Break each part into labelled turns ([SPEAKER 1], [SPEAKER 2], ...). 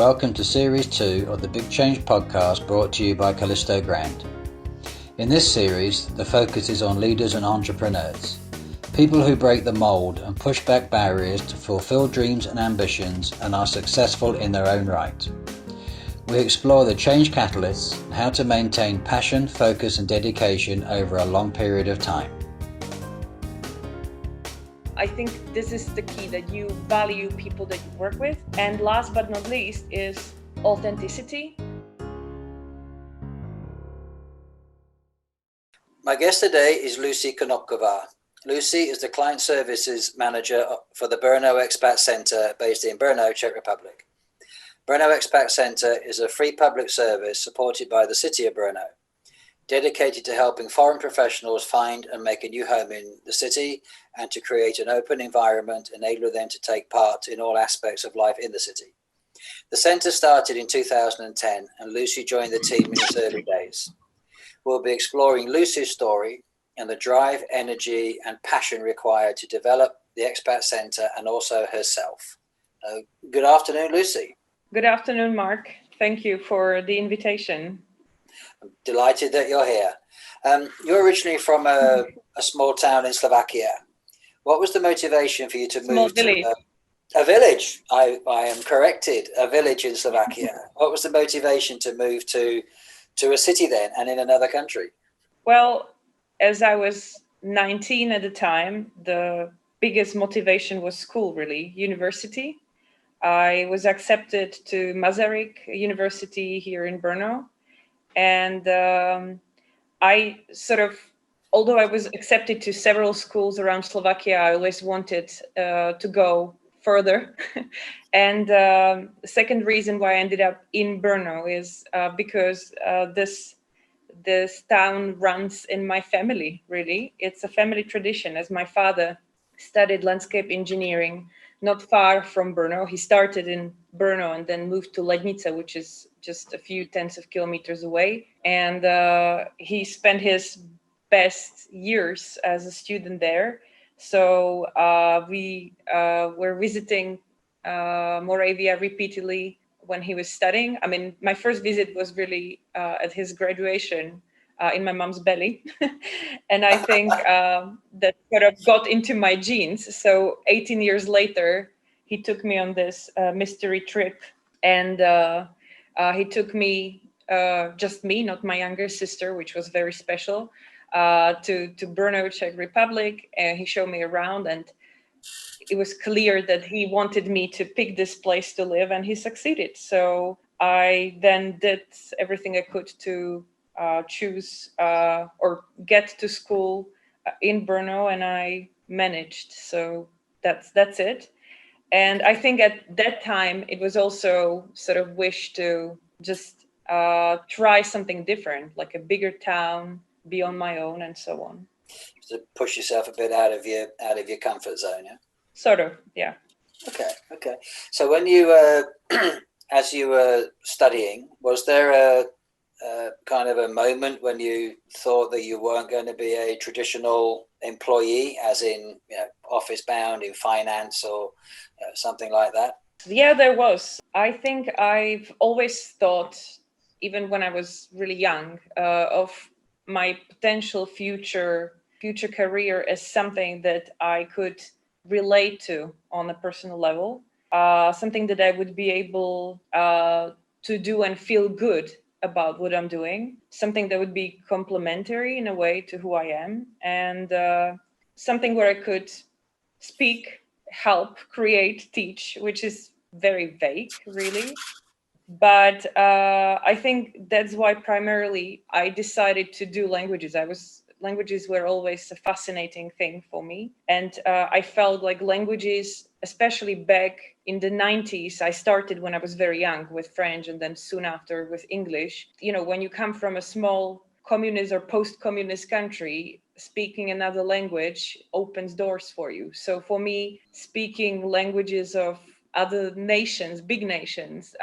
[SPEAKER 1] welcome to Series 2 of the Big Change podcast brought to you by Callisto Grant. In this series, the focus is on leaders and entrepreneurs, people who break the mold and push back barriers to fulfill dreams and ambitions and are successful in their own right. We explore the change catalysts and how to maintain passion, focus and dedication over a long period of time.
[SPEAKER 2] I think this is the key, that you value people that you work with. And last but not least is authenticity.
[SPEAKER 1] My guest today is Lucia Konôpková. Lucie is the Client Services Manager for the Brno Expats Centre based in Brno, Czech Republic. Brno Expats Centre is a free public service supported by the City of Brno, dedicated to helping foreign professionals find and make a new home in the city and to create an open environment enabling them to take part in all aspects of life in the city. The centre started in 2010 and Lucie joined the team in its early days. We'll be exploring Lucie's story and the drive, energy and passion required to develop the Expat Centre and also herself. Good afternoon, Lucie.
[SPEAKER 2] Good afternoon, Mark. Thank you for the invitation.
[SPEAKER 1] I'm delighted that you're here. You're originally from a small town in Slovakia. What was the motivation for you to move to a village? I am corrected, a village in Slovakia. What was the motivation to move to a city then and in another country?
[SPEAKER 2] Well, as I was 19 at the time, the biggest motivation was school, really, university. I was accepted to Masaryk University here in Brno. And although I was accepted to several schools around Slovakia, I always wanted to go further. And the second reason why I ended up in Brno is because this town runs in my family, really. It's a family tradition, as my father studied landscape engineering not far from Brno. He started in Brno and then moved to Lednice, which is just a few tens of kilometers away. And he spent his best years as a student there. So we were visiting Moravia repeatedly when he was studying. I mean, my first visit was really at his graduation in my mom's belly. And I think that sort of got into my genes. So 18 years later, he took me on this mystery trip. And he took me, just me, not my younger sister, which was very special, to Brno, Czech Republic. And he showed me around. And it was clear that he wanted me to pick this place to live. And he succeeded. So I then did everything I could to choose or get to school in Brno, and I managed. So that's it. And I think at that time it was also sort of wish to just try something different, like a bigger town, be on my own, and so on.
[SPEAKER 1] To push yourself a bit out of your comfort zone, yeah.
[SPEAKER 2] Sort of, yeah.
[SPEAKER 1] Okay. So when you as you were studying, was there a kind of a moment when you thought that you weren't going to be a traditional employee, as in, office bound in finance or something like that?
[SPEAKER 2] Yeah, there was. I think I've always thought, even when I was really young, of my potential future career as something that I could relate to on a personal level, something that I would be able to do and feel good about what I'm doing, something that would be complementary in a way to who I am, and something where I could speak, help, create, teach, which is very vague, really. But I think that's why primarily I decided to do languages. Languages were always a fascinating thing for me. And I felt like languages, especially back in the 90s, I started when I was very young with French and then soon after with English. When you come from a small communist or post-communist country, speaking another language opens doors for you. So for me, speaking languages of other nations, big nations,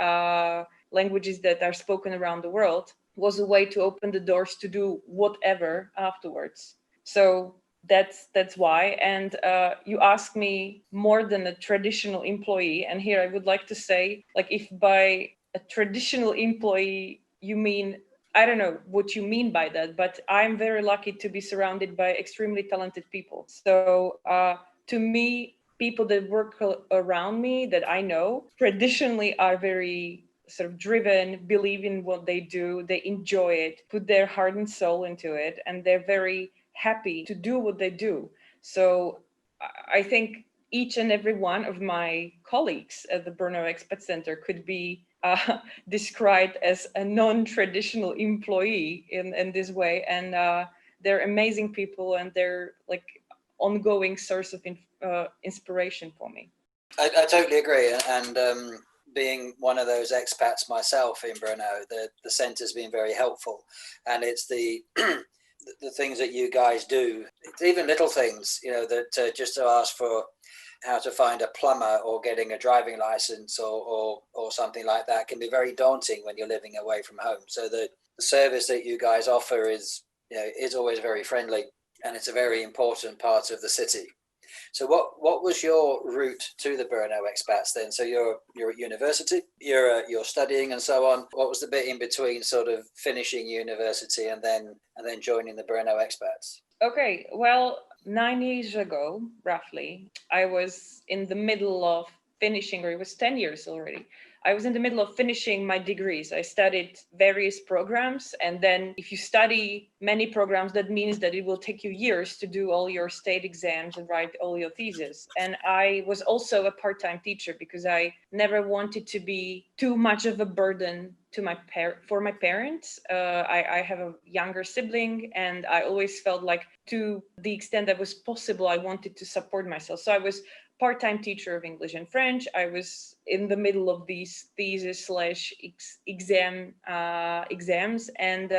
[SPEAKER 2] languages that are spoken around the world, was a way to open the doors to do whatever afterwards. So that's why. And you asked me more than a traditional employee. And here I would like to say, like, if by a traditional employee you mean, I don't know what you mean by that, but I'm very lucky to be surrounded by extremely talented people. So to me, people that work around me that I know traditionally are very sort of driven, believe in what they do, they enjoy it, put their heart and soul into it, and they're very happy to do what they do. So I think each and every one of my colleagues at the Brno Expat Center could be described as a non-traditional employee in this way. And they're amazing people, and they're like ongoing source of inspiration for me.
[SPEAKER 1] I totally agree. And being one of those expats myself in Brno, the centre's been very helpful. And it's the things that you guys do, it's even little things, that just to ask for how to find a plumber or getting a driving license or something like that can be very daunting when you're living away from home. So the service that you guys offer is always very friendly, and it's a very important part of the city. So what was your route to the Brno expats then? So you're at university, you're studying and so on. What was the bit in between sort of finishing university and then joining the Brno expats?
[SPEAKER 2] Okay, well, 9 years ago, roughly, I was in the middle of finishing, or it was 10 years already. I was in the middle of finishing my degrees. I studied various programs, and then if you study many programs, that means that it will take you years to do all your state exams and write all your thesis. And I was also a part-time teacher because I never wanted to be too much of a burden to for my parents. I have a younger sibling, and I always felt like, to the extent that was possible, I wanted to support myself. So I was part-time teacher of English and French. I was in the middle of these thesis / exams, and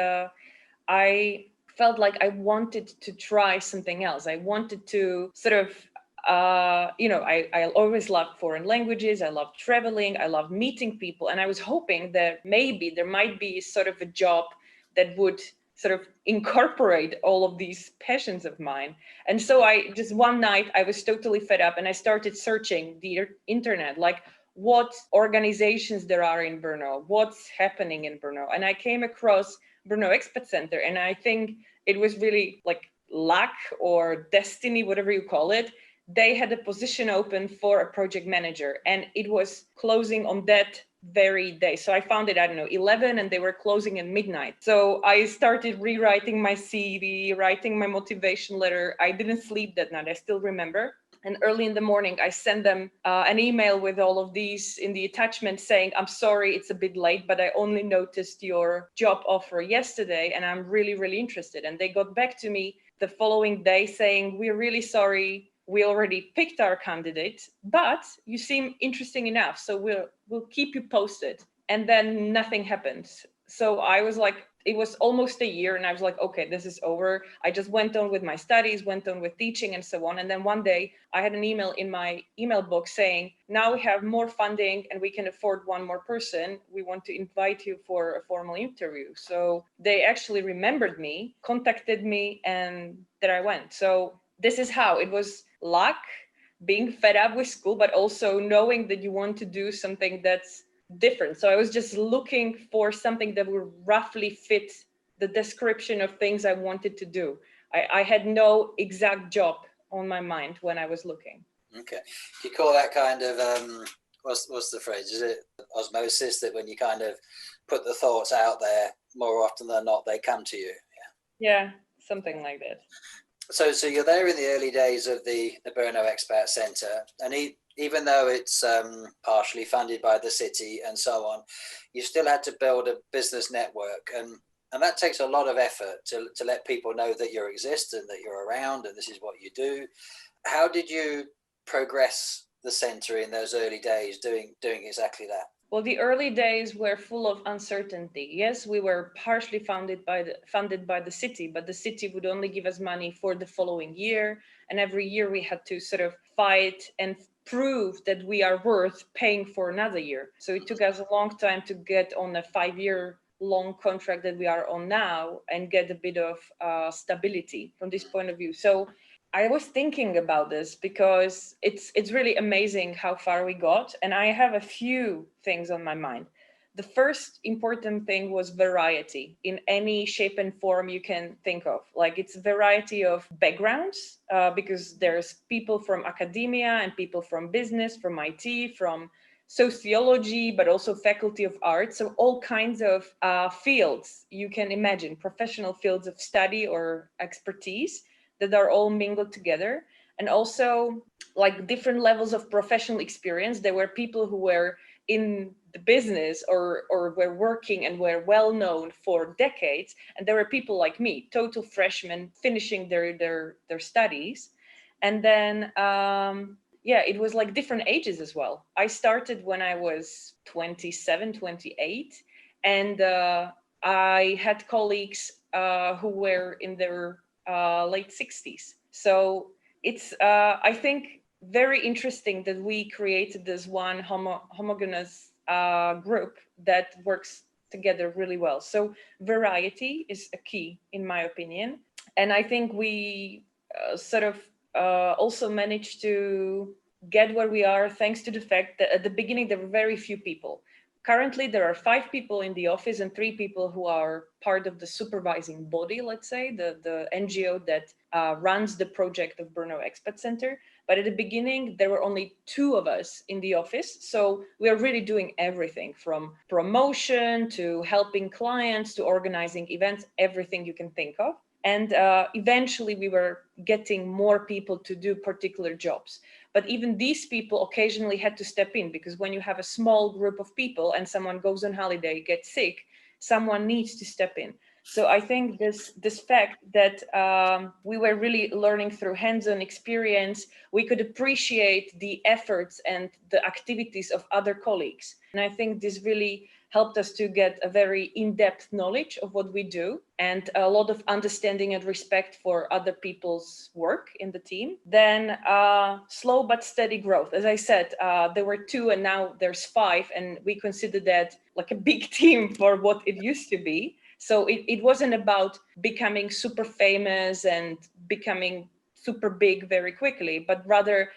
[SPEAKER 2] I felt like I wanted to try something else. I wanted to sort of I always loved foreign languages. I loved traveling. I loved meeting people. And I was hoping that maybe there might be sort of a job that would sort of incorporate all of these passions of mine. And so I just one night I was totally fed up, and I started searching the internet, like what organizations there are in Brno, what's happening in Brno. And I came across Brno Expat Center, and I think it was really like luck or destiny, whatever you call it. They had a position open for a project manager, and it was closing on that very day. So I found it, 11, and they were closing at midnight. So I started rewriting my CV, writing my motivation letter. I didn't sleep that night, I still remember. And early in the morning, I sent them an email with all of these in the attachment saying, I'm sorry, it's a bit late, but I only noticed your job offer yesterday, and I'm really, really interested. And they got back to me the following day saying, we're really sorry, we already picked our candidate, but you seem interesting enough, so we'll keep you posted. And then nothing happened. So I was like, it was almost a year, and I was like, okay, this is over. I just went on with my studies, went on with teaching and so on. And then one day I had an email in my email box saying, now we have more funding and we can afford one more person. We want to invite you for a formal interview. So they actually remembered me, contacted me, and there I went. So this is how it was. Luck, being fed up with school, but also knowing that you want to do something that's different. So I was just looking for something that would roughly fit the description of things I wanted to do. I had no exact job on my mind when I was looking.
[SPEAKER 1] Okay. Do you call that kind of, what's the phrase? Is it osmosis, that when you kind of put the thoughts out there, more often than not, they come to you?
[SPEAKER 2] Yeah, something like that.
[SPEAKER 1] So you're there in the early days of the Brno Expat Centre, and even though it's partially funded by the city and so on, you still had to build a business network, and that takes a lot of effort to let people know that you exist and that you're around and this is what you do. How did you progress the centre in those early days doing exactly that?
[SPEAKER 2] Well, the early days were full of uncertainty. Yes, we were partially funded by the city, but the city would only give us money for the following year. And every year we had to sort of fight and prove that we are worth paying for another year. So it took us a long time to get on a 5-year long contract that we are on now and get a bit of stability from this point of view. So I was thinking about this because it's really amazing how far we got, and I have a few things on my mind. The first important thing was variety in any shape and form you can think of. Like, it's variety of backgrounds, because there's people from academia and people from business, from IT, from sociology, but also faculty of arts. So all kinds of fields you can imagine, professional fields of study or expertise that are all mingled together. And also like different levels of professional experience. There were people who were in the business or were working and were well known for decades, and there were people like me, total freshmen finishing their studies. And then it was like different ages as well. I started when I was 27, 28, and I had colleagues who were in their late 60s. So it's I think very interesting that we created this one homogeneous group that works together really well. So variety is a key, in my opinion. And I think we also managed to get where we are thanks to the fact that at the beginning there were very few people. Currently, there are 5 people in the office and 3 people who are part of the supervising body, let's say, the NGO that runs the project of Brno Expat Center. But at the beginning, there were only 2 of us in the office. So we are really doing everything from promotion to helping clients to organizing events, everything you can think of. And eventually we were getting more people to do particular jobs. But even these people occasionally had to step in, because when you have a small group of people and someone goes on holiday, gets sick, someone needs to step in. So I think this fact that we were really learning through hands-on experience, we could appreciate the efforts and the activities of other colleagues. And I think this really helped us to get a very in-depth knowledge of what we do and a lot of understanding and respect for other people's work in the team. Then slow but steady growth. As I said, there were 2 and now there's 5, and we consider that like a big team for what it used to be. So it wasn't about becoming super famous and becoming super big very quickly, but rather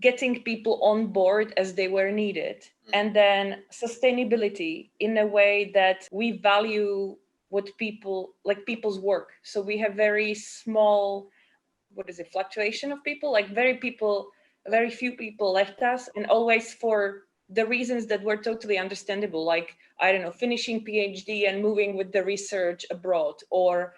[SPEAKER 2] getting people on board as they were needed. And then sustainability in a way that we value what people's work. So we have very small, fluctuation of people, like very few people left us, and always for the reasons that were totally understandable, like, I don't know, finishing PhD and moving with the research abroad, or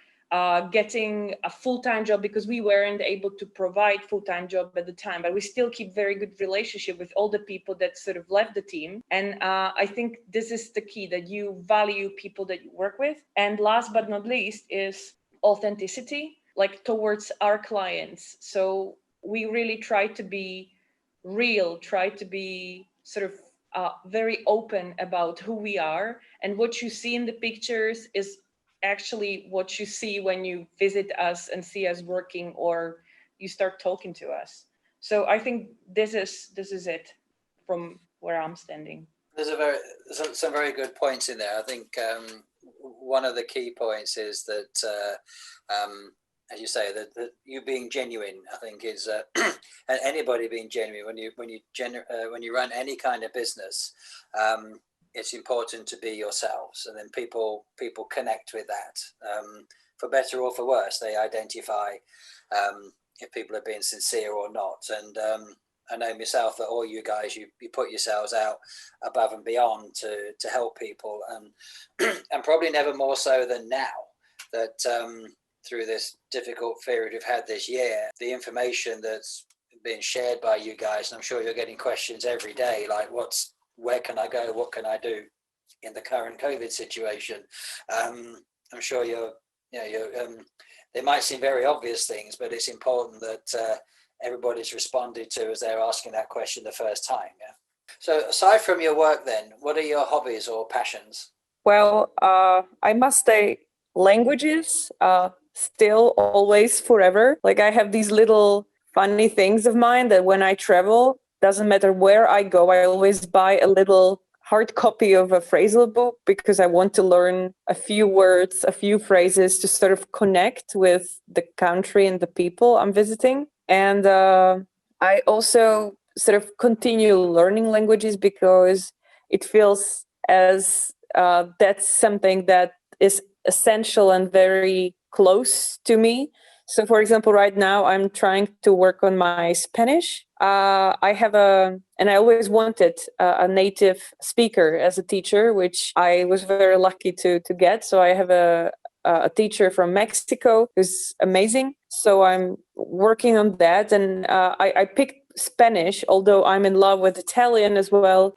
[SPEAKER 2] getting a full-time job because we weren't able to provide full-time job at the time, but we still keep very good relationship with all the people that sort of left the team. And I think this is the key, that you value people that you work with. And last but not least is authenticity, like towards our clients. So we really try to be real, try to be sort of very open about who we are, and what you see in the pictures is actually what you see when you visit us and see us working, or you start talking to us. So I think this is it from where I'm standing.
[SPEAKER 1] There's some very good points in there. I think one of the key points is that as you say, that you being genuine, I think, is and anybody being genuine when you run any kind of business. It's important to be yourselves, and then people connect with that. For better or for worse, they identify if people are being sincere or not. And I know myself that all you guys, you put yourselves out above and beyond to help people, and probably never more so than now, that through this difficult period we've had this year, the information that's being shared by you guys, and I'm sure you're getting questions every day, like where can I go? What can I do in the current COVID situation? I'm sure they might seem very obvious things, but it's important that everybody's responded to as they're asking that question the first time. Yeah. So aside from your work then, what are your hobbies or passions?
[SPEAKER 3] Well, I must say languages, still, always, forever. Like, I have these little funny things of mine that when I travel, doesn't matter where I go, I always buy a little hard copy of a phrasal book, because I want to learn a few words, a few phrases to sort of connect with the country and the people I'm visiting. And I also sort of continue learning languages because it feels as that's something that is essential and very close to me. So, for example, right now I'm trying to work on my Spanish. And I always wanted a native speaker as a teacher, which I was very lucky to get. So I have a teacher from Mexico who's amazing. So I'm working on that, and I picked Spanish, although I'm in love with Italian as well,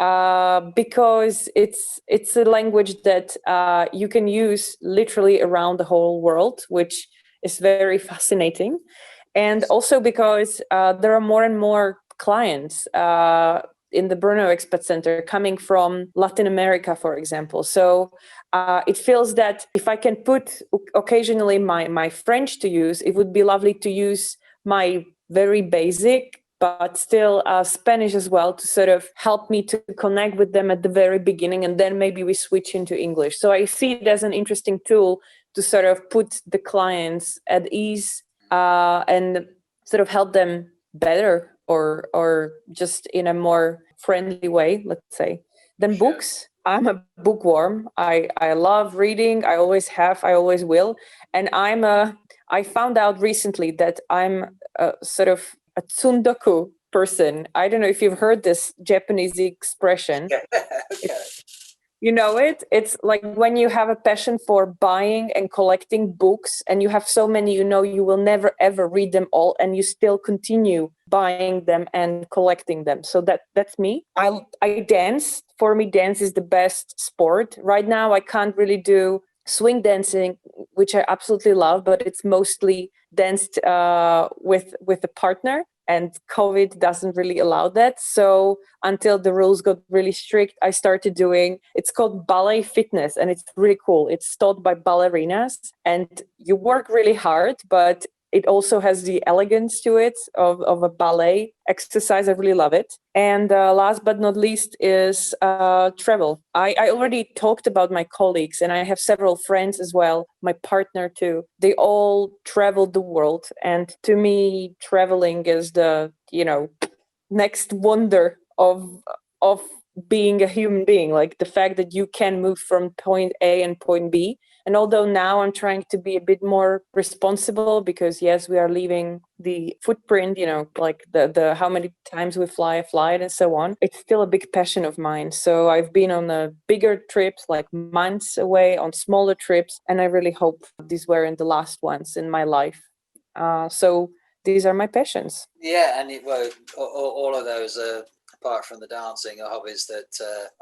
[SPEAKER 3] because it's a language that you can use literally around the whole world, which is very fascinating. And also because there are more and more clients in the Brno Expat Center coming from Latin America, for example. So it feels that if I can put occasionally my French to use, it would be lovely to use my very basic but still Spanish as well, to sort of help me to connect with them at the very beginning, and then maybe we switch into English. So I see it as an interesting tool to sort of put the clients at ease and sort of help them better, or just in a more friendly way, let's say. Then books. I'm a bookworm. I love reading. I always have. I always will. And I found out recently that I'm sort of a tsundoku person. I don't know if you've heard this Japanese expression.
[SPEAKER 1] Okay.
[SPEAKER 3] You know it? It's like when you have a passion for buying and collecting books, and you have so many, you know, you will never ever read them all, and you still continue buying them and collecting them. So that's me. I dance. For me, dance is the best sport. Right now, I can't really do swing dancing, which I absolutely love, but it's mostly danced with a partner, and COVID doesn't really allow that. So until the rules got really strict, I started doing, it's called ballet fitness, and it's really cool. It's taught by ballerinas, and you work really hard, but it also has the elegance to it of a ballet exercise. I really love it. And last but not least is travel. I already talked about my colleagues, and I have several friends as well, my partner too. They all traveled the world. And to me, traveling is the, next wonder of being a human being, like the fact that you can move from point A and point B. And although now I'm trying to be a bit more responsible, because yes, we are leaving the footprint, like the how many times we fly a flight and so on, it's still a big passion of mine. So I've been on bigger trips, like months away, on smaller trips, and I really hope these weren't the last ones in my life. So these are my passions.
[SPEAKER 1] Yeah, and all of those apart from the dancing, are hobbies that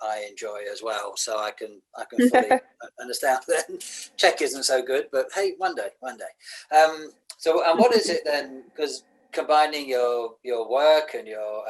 [SPEAKER 1] I enjoy as well. So I can fully understand that. Czech isn't so good, but hey, one day. So, and what is it then? Because combining your work and your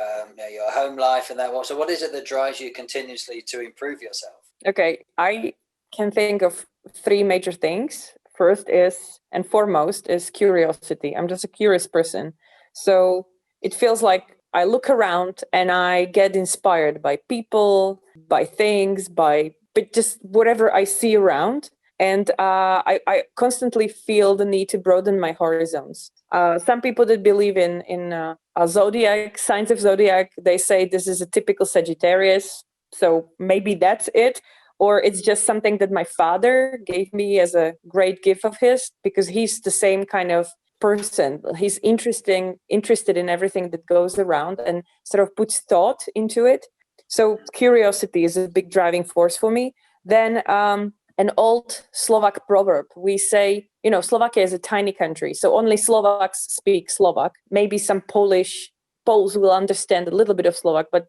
[SPEAKER 1] home life and that, so what is it that drives you continuously to improve yourself?
[SPEAKER 3] Okay, I can think of three major things. First is, and foremost, is curiosity. I'm just a curious person. So it feels like I look around and I get inspired by people, by things, but just whatever I see around. And I constantly feel the need to broaden my horizons. Some people that believe in a zodiac, signs of zodiac, they say this is a typical Sagittarius. So maybe that's it. Or it's just something that my father gave me as a great gift of his, because he's the same kind of person. He's interested in everything that goes around and sort of puts thought into it. So curiosity is a big driving force for me. Then an old Slovak proverb, we say, Slovakia is a tiny country, so only Slovaks speak Slovak. Maybe some Poles will understand a little bit of Slovak, but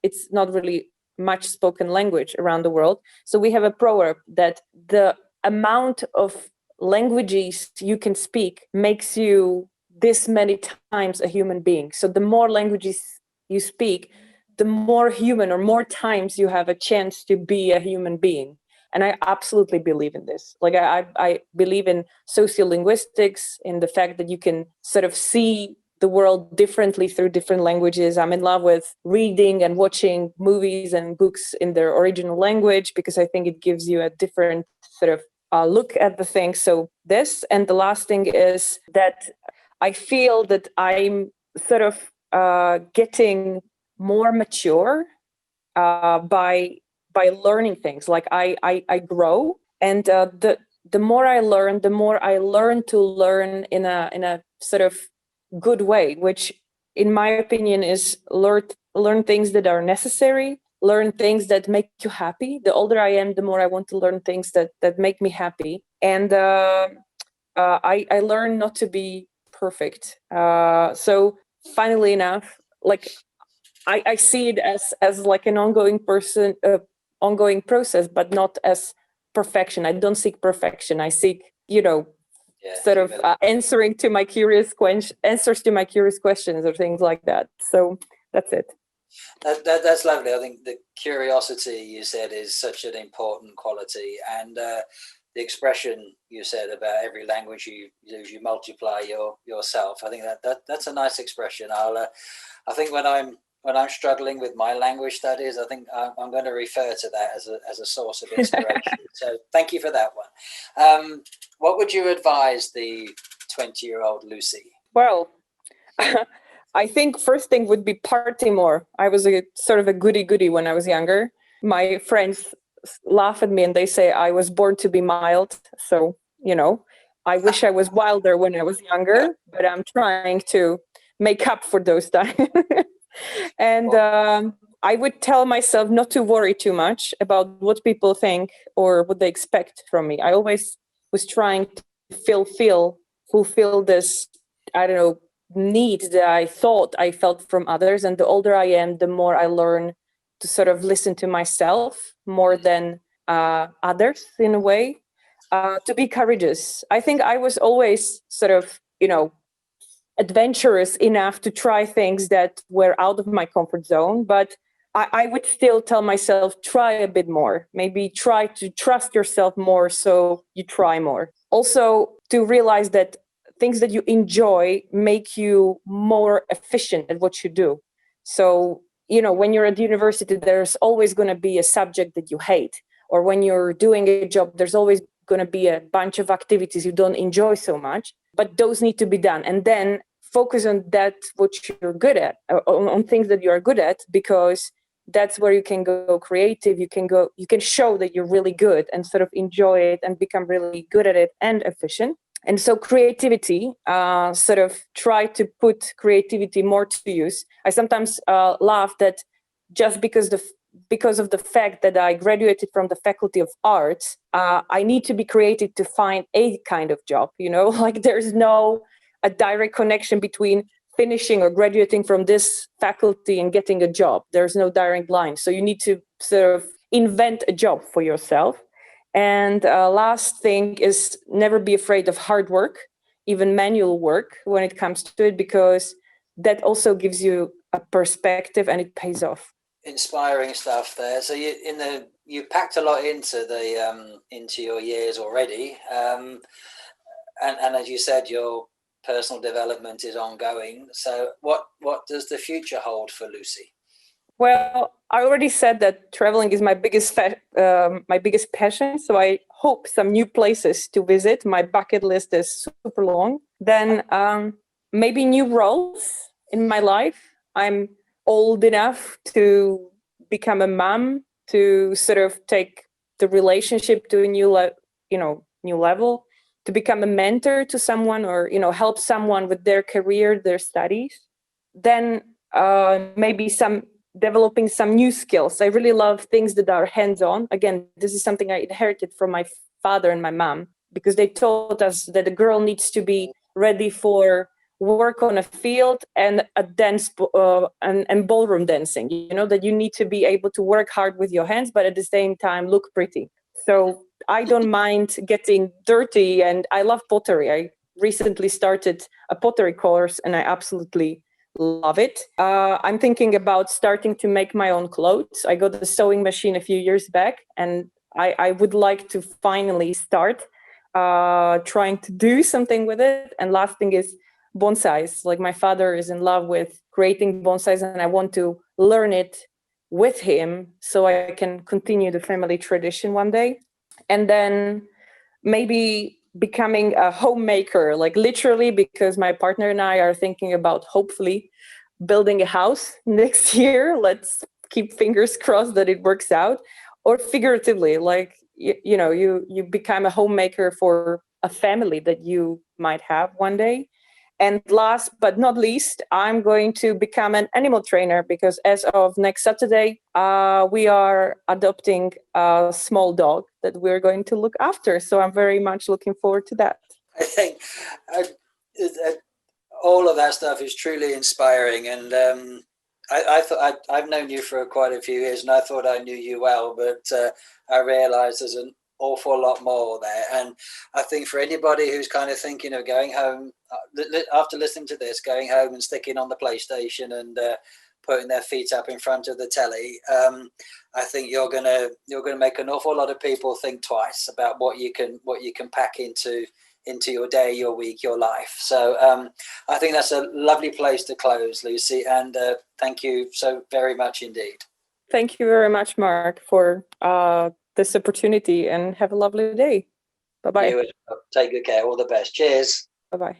[SPEAKER 3] it's not really much spoken language around the world. So we have a proverb that the amount of languages you can speak makes you this many times a human being. So the more languages you speak, the more human, or more times you have a chance to be a human being. And I absolutely believe in this. Like I believe in sociolinguistics, in the fact that you can sort of see the world differently through different languages. I'm in love with reading and watching movies and books in their original language, because I think it gives you a different sort of look at the thing. So this, and the last thing is that I feel that I'm sort of getting more mature by learning things. Like I grow, and the more I learn, the more I learn to learn in a sort of good way, which in my opinion is learn things that are necessary, learn things that make you happy. The older I am, the more I want to learn things that make me happy. And I learn not to be perfect. So funnily enough, like I see it as like an ongoing ongoing process, but not as perfection. I don't seek perfection. I seek, sort of answers to my curious questions or things like that. So that's it.
[SPEAKER 1] That's lovely. I think the curiosity you said is such an important quality, and the expression you said about every language you use, you multiply yourself. I think that's a nice expression. I think when I'm struggling with my language studies, I think I'm going to refer to that as a source of inspiration. So thank you for that one. What would you advise the 20-year-old Lucie?
[SPEAKER 3] Well, I think first thing would be party more. I was a sort of a goody-goody when I was younger. My friends laugh at me and they say I was born to be mild. So, I wish I was wilder when I was younger, but I'm trying to make up for those times. And I would tell myself not to worry too much about what people think or what they expect from me. I always was trying to fulfill this, I don't know, need that I thought I felt from others. And the older I am, the more I learn to sort of listen to myself more than others in a way, to be courageous. I think I was always sort of, adventurous enough to try things that were out of my comfort zone, but I would still tell myself, try a bit more, maybe try to trust yourself more, so you try more. Also, to realize that things that you enjoy make you more efficient at what you do. So, when you're at university, there's always going to be a subject that you hate, or when you're doing a job, there's always going to be a bunch of activities you don't enjoy so much, but those need to be done. And then focus on that, what you're good at, on things that you are good at, because that's where you can go creative. You can show that you're really good and sort of enjoy it and become really good at it and efficient. And so creativity, sort of try to put creativity more to use. I sometimes laugh that just because of the fact that I graduated from the Faculty of Arts, I need to be creative to find a kind of job, like there's no a direct connection between finishing or graduating from this faculty and getting a job. There's no direct line. So you need to sort of invent a job for yourself. And last thing is never be afraid of hard work, even manual work when it comes to it, because that also gives you a perspective and it pays off.
[SPEAKER 1] Inspiring stuff there. So you packed a lot into your years already, and as you said, your personal development is ongoing. So what does the future hold for Lucie?
[SPEAKER 3] Well, I already said that traveling is my biggest passion. So I hope some new places to visit. My bucket list is super long. Then maybe new roles in my life. I'm old enough to become a mom, to sort of take the relationship to a new level, to become a mentor to someone, or help someone with their career, their studies. Then maybe developing some new skills. I really love things that are hands-on. Again, this is something I inherited from my father and my mom, because they taught us that a girl needs to be ready for work on a field and a dance and ballroom dancing. That you need to be able to work hard with your hands, but at the same time look pretty. So I don't mind getting dirty, and I love pottery. I recently started a pottery course and I absolutely love it. I'm thinking about starting to make my own clothes. I got a sewing machine a few years back, and I would like to finally start trying to do something with it. And last thing is bonsais. Like, my father is in love with creating bonsais, and I want to learn it with him so I can continue the family tradition one day. And then maybe becoming a homemaker, like literally, because my partner and I are thinking about hopefully building a house next year. Let's keep fingers crossed that it works out. Or figuratively, like you become a homemaker for a family that you might have one day. And last but not least, I'm going to become an animal trainer, because as of next Saturday, we are adopting a small dog that we're going to look after. So I'm very much looking forward to that.
[SPEAKER 1] I think all of that stuff is truly inspiring. And I thought I've known you for quite a few years, and I thought I knew you well, but I realized there's an awful lot more there. And I think for anybody who's kind of thinking of going home after listening to this, going home and sticking on the PlayStation and putting their feet up in front of the telly, I think you're gonna make an awful lot of people think twice about what you can pack into your day, your week, your life. So I think that's a lovely place to close, Lucie, and thank you so very much indeed.
[SPEAKER 3] Thank you very much, Mark, for this opportunity, and have a lovely day. Bye-bye.
[SPEAKER 1] Take good care. All the best. Cheers.
[SPEAKER 3] Bye-bye.